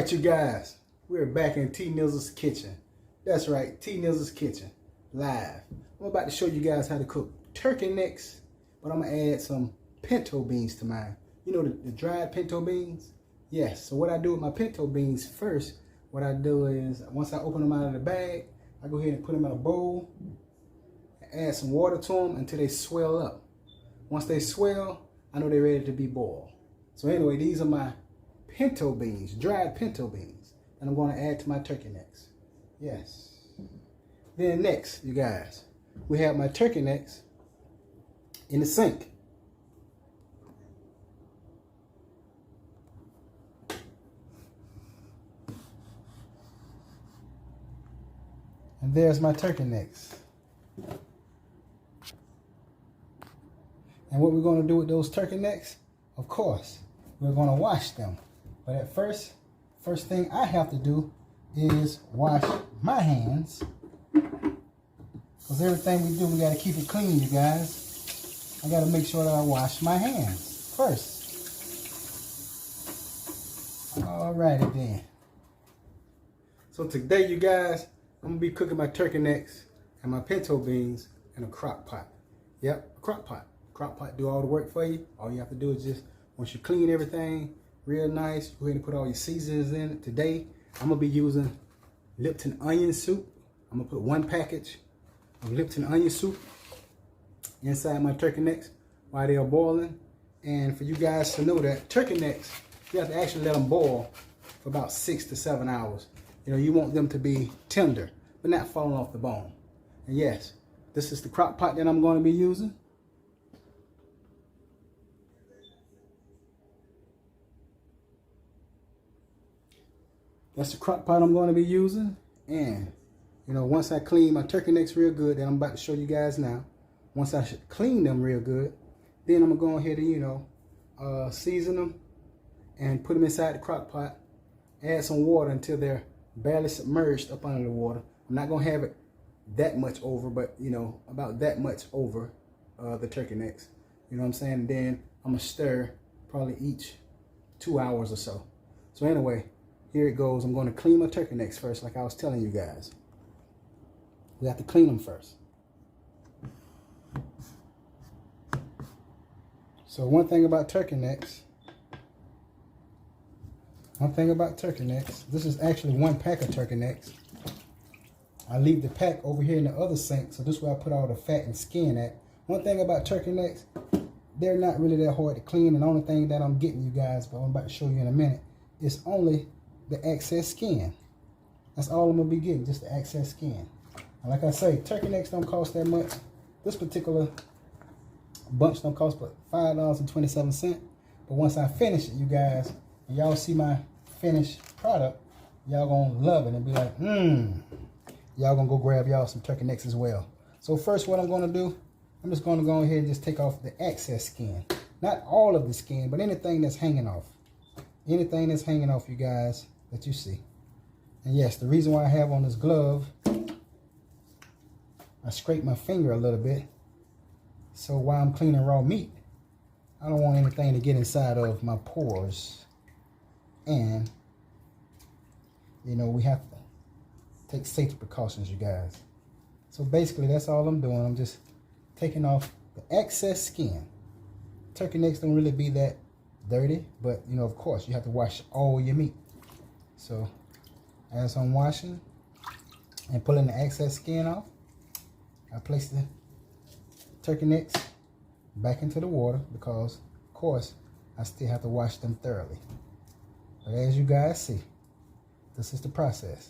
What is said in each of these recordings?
Alright, you guys, we're back in T Nizzle's kitchen. That's right, T Nizzle's kitchen, live. I'm about to show you guys how to cook turkey necks, but I'm gonna add some pinto beans to mine. You know the dried pinto beans? Yes, so what I do with my pinto beans first, what I do is, once I open them out of the bag, I go ahead and put them in a bowl, add some water to them until they swell up. Once they swell, I know they're ready to be boiled. So anyway, these are my pinto beans, dried pinto beans, and I'm going to add to my turkey necks. Yes. Then next, you guys, we have my turkey necks in the sink. And there's my turkey necks. And what we're going to do with those turkey necks, of course, we're going to wash them. But at first thing I have to do is wash my hands. Because everything we do, we got to keep it clean, you guys. I got to make sure that I wash my hands first. Alrighty then. So today, you guys, I'm going to be cooking my turkey necks and my pinto beans in a crock pot. Yep, a crock pot. Crock pot do all the work for you. All you have to do is just, once you clean everything real nice, go ahead and put all your seasonings in it. Today, I'm going to be using Lipton onion soup. I'm going to put 1 package of Lipton onion soup inside my turkey necks while they are boiling. And for you guys to know that turkey necks, you have to actually let them boil for about 6 to 7 hours. You know, you want them to be tender, but not falling off the bone. And yes, this is the crock pot that I'm going to be using. That's the crock pot I'm going to be using. And, you know, once I clean my turkey necks real good, that I'm about to show you guys now. Once I clean them real good, then I'm going to go ahead and, you know, season them and put them inside the crock pot. Add some water until they're barely submerged up under the water. I'm not going to have it that much over, but, you know, about that much over the turkey necks. You know what I'm saying? And then I'm going to stir probably each 2 hours or so. So anyway, here it goes. I'm going to clean my turkey necks first, like I was telling you guys. We have to clean them first. So one thing about turkey necks, this is actually 1 pack of turkey necks. I leave the pack over here in the other sink, so this is where I put all the fat and skin at. One thing about turkey necks, they're not really that hard to clean, and the only thing that I'm getting you guys, but I'm about to show you in a minute, is only the excess skin. That's all I'm gonna be getting, just the excess skin. And like I say, turkey necks don't cost that much. This particular bunch don't cost but $5.27. But once I finish it, you guys, and y'all see my finished product, y'all gonna love it and be like, y'all gonna go grab y'all some turkey necks as well. So first, what I'm gonna do, I'm just gonna go ahead and just take off the excess skin. Not all of the skin, but anything that's hanging off. Anything that's hanging off, you guys, that you see. And yes, the reason why I have on this glove, I scrape my finger a little bit. So while I'm cleaning raw meat, I don't want anything to get inside of my pores. And, you know, we have to take safety precautions, you guys. So basically, that's all I'm doing. I'm just taking off the excess skin. Turkey necks don't really be that dirty, but, you know, of course, you have to wash all your meat. So as I'm washing and pulling the excess skin off, I place the turkey necks back into the water because, of course, I still have to wash them thoroughly. But as you guys see, this is the process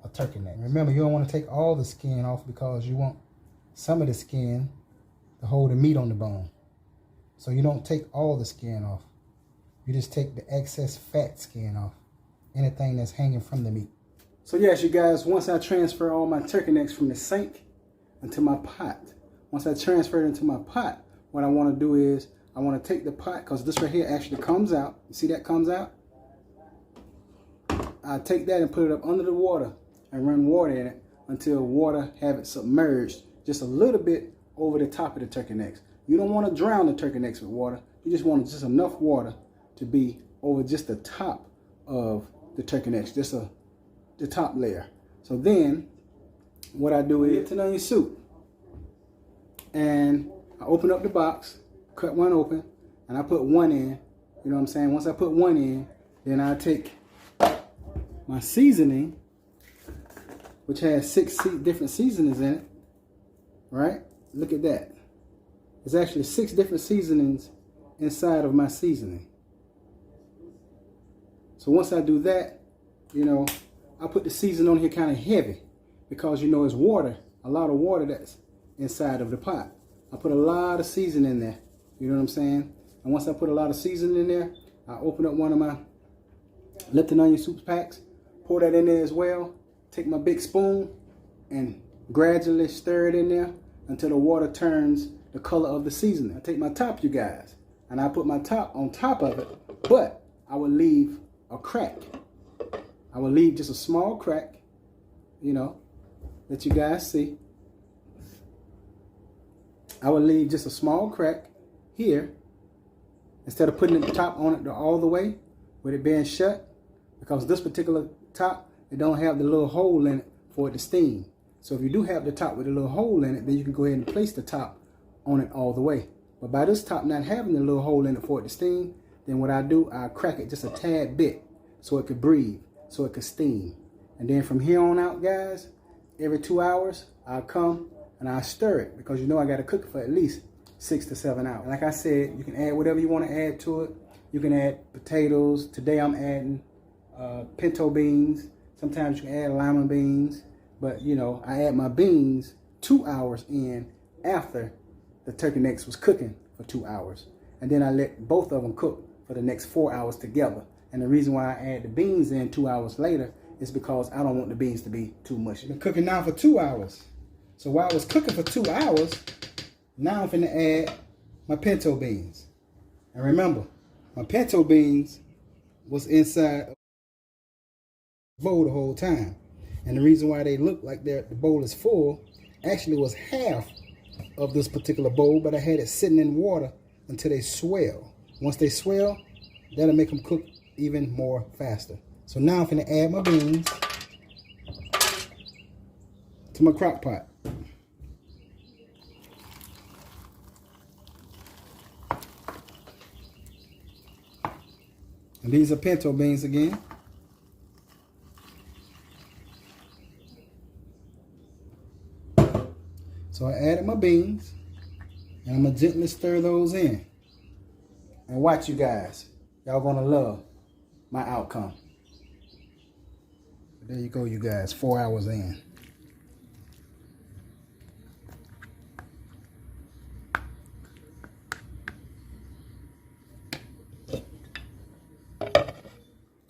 of turkey neck. Remember, you don't want to take all the skin off because you want some of the skin to hold the meat on the bone. So you don't take all the skin off. You just take the excess fat skin off. Anything that's hanging from the meat. So yes, you guys, once I transfer all my turkey necks from the sink into my pot, once I transfer it into my pot, what I want to do is I want to take the pot, because this right here actually comes out. You see that comes out? I take that and put it up under the water and run water in it until water have it submerged just a little bit over the top of the turkey necks. You don't want to drown the turkey necks with water. You just want just enough water to be over just the top of the turkey necks, just the top layer. So then what I do is turn on your soup, and I open up the box, cut one open, and I put one in. You know what I'm saying? Once I put one in, then I take my seasoning, which has 6 different seasonings in it, right? Look at that. There's actually 6 different seasonings inside of my seasoning. So once I do that, you know, I put the seasoning on here kind of heavy because, you know, it's water, a lot of water that's inside of the pot. I put a lot of seasoning in there, you know what I'm saying? And once I put a lot of seasoning in there, I open up one of my Lipton onion soup packs, pour that in there as well, take my big spoon and gradually stir it in there until the water turns the color of the seasoning. I take my top, you guys, and I put my top on top of it, but I will leave a crack. I will leave just a small crack, you know, that you guys see. I will leave just a small crack here instead of putting the top on it all the way with it being shut, because this particular top, it don't have the little hole in it for it to steam. So if you do have the top with a little hole in it, then you can go ahead and place the top on it all the way. But by this top not having the little hole in it for it to steam, then what I do, I crack it just a tad bit so it could breathe, so it could steam. And then from here on out, guys, every 2 hours, I'll come and I stir it, because you know I got to cook it for at least 6 to 7 hours. Like I said, you can add whatever you want to add to it. You can add potatoes. Today I'm adding pinto beans. Sometimes you can add lima beans. But, you know, I add my beans 2 hours in after the turkey necks was cooking for 2 hours. And then I let both of them cook for the next 4 hours together. And the reason why I add the beans in 2 hours later is because I don't want the beans to be too mushy. Been cooking now for 2 hours. So while I was cooking for 2 hours, now I'm finna add my pinto beans. And remember, my pinto beans was inside the bowl the whole time. And the reason why they look like the bowl is full actually was half of this particular bowl, but I had it sitting in water until they swell. Once they swell, that'll make them cook even more faster. So now I'm finna add my beans to my crock pot. And these are pinto beans again. So I added my beans, and I'm gonna gently stir those in. And watch, you guys. Y'all gonna love my outcome. There you go, you guys, 4 hours in.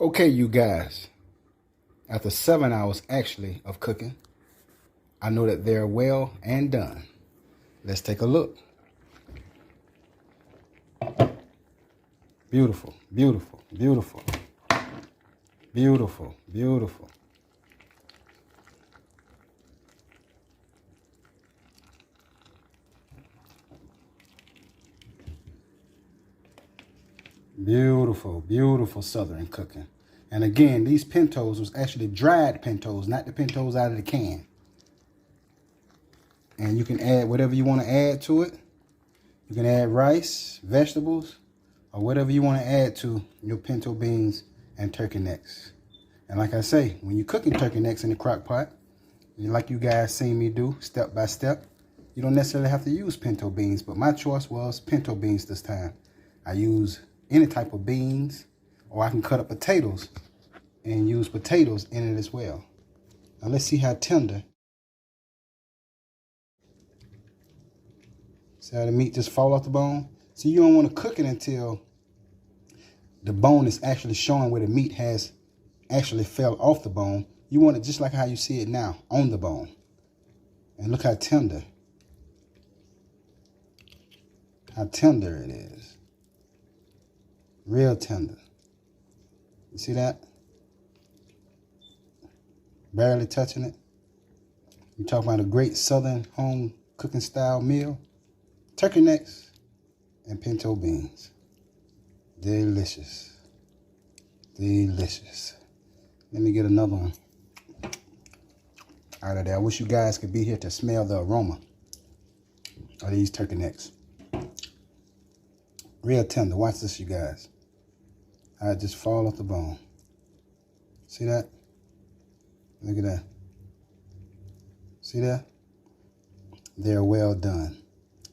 Okay, you guys, after 7 hours actually of cooking, I know that they're well and done. Let's take a look. Beautiful, beautiful, beautiful, beautiful, beautiful. Beautiful, beautiful southern cooking. And again, these pintos was actually dried pintos, not the pintos out of the can. And you can add whatever you want to add to it. You can add rice, vegetables, or whatever you want to add to your pinto beans and turkey necks. And like I say, when you're cooking turkey necks in the crock pot, like you guys seen me do step by step, you don't necessarily have to use pinto beans, but my choice was pinto beans this time. I use any type of beans, or I can cut up potatoes and use potatoes in it as well. Now let's see how tender. See how the meat just fall off the bone? So you don't want to cook it until the bone is actually showing where the meat has actually fell off the bone. You want it just like how you see it now, on the bone. And look how tender. How tender it is. Real tender. You see that? Barely touching it. You talk about a great southern home cooking style meal. Turkey necks and pinto beans. Delicious. Delicious. Let me get another one out of there. I wish you guys could be here to smell the aroma of these turkey necks. Real tender. Watch this, you guys. I just fall off the bone. See that? Look at that. See that? They're well done.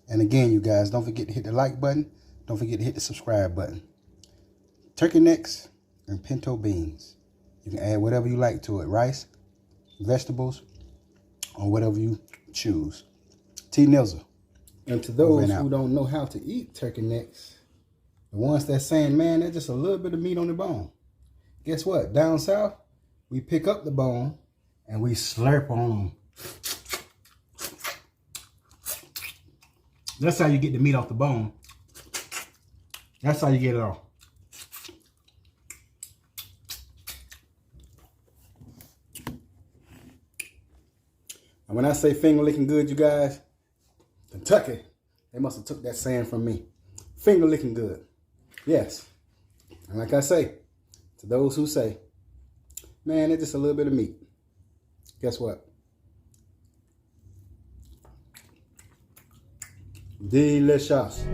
And again, you guys, don't forget to hit the like button. Don't forget to hit the subscribe button. Turkey necks and pinto beans. You can add whatever you like to it. Rice, vegetables, or whatever you choose. T. Nizzle. And to those who don't know how to eat turkey necks, the ones that's saying, man, there's just a little bit of meat on the bone. Guess what? Down south, we pick up the bone and we slurp on them. That's how you get the meat off the bone. That's how you get it off. And when I say finger licking good, you guys, Kentucky, they must have took that saying from me. Finger licking good. Yes. And like I say, to those who say, man, it's just a little bit of meat. Guess what? Delicious.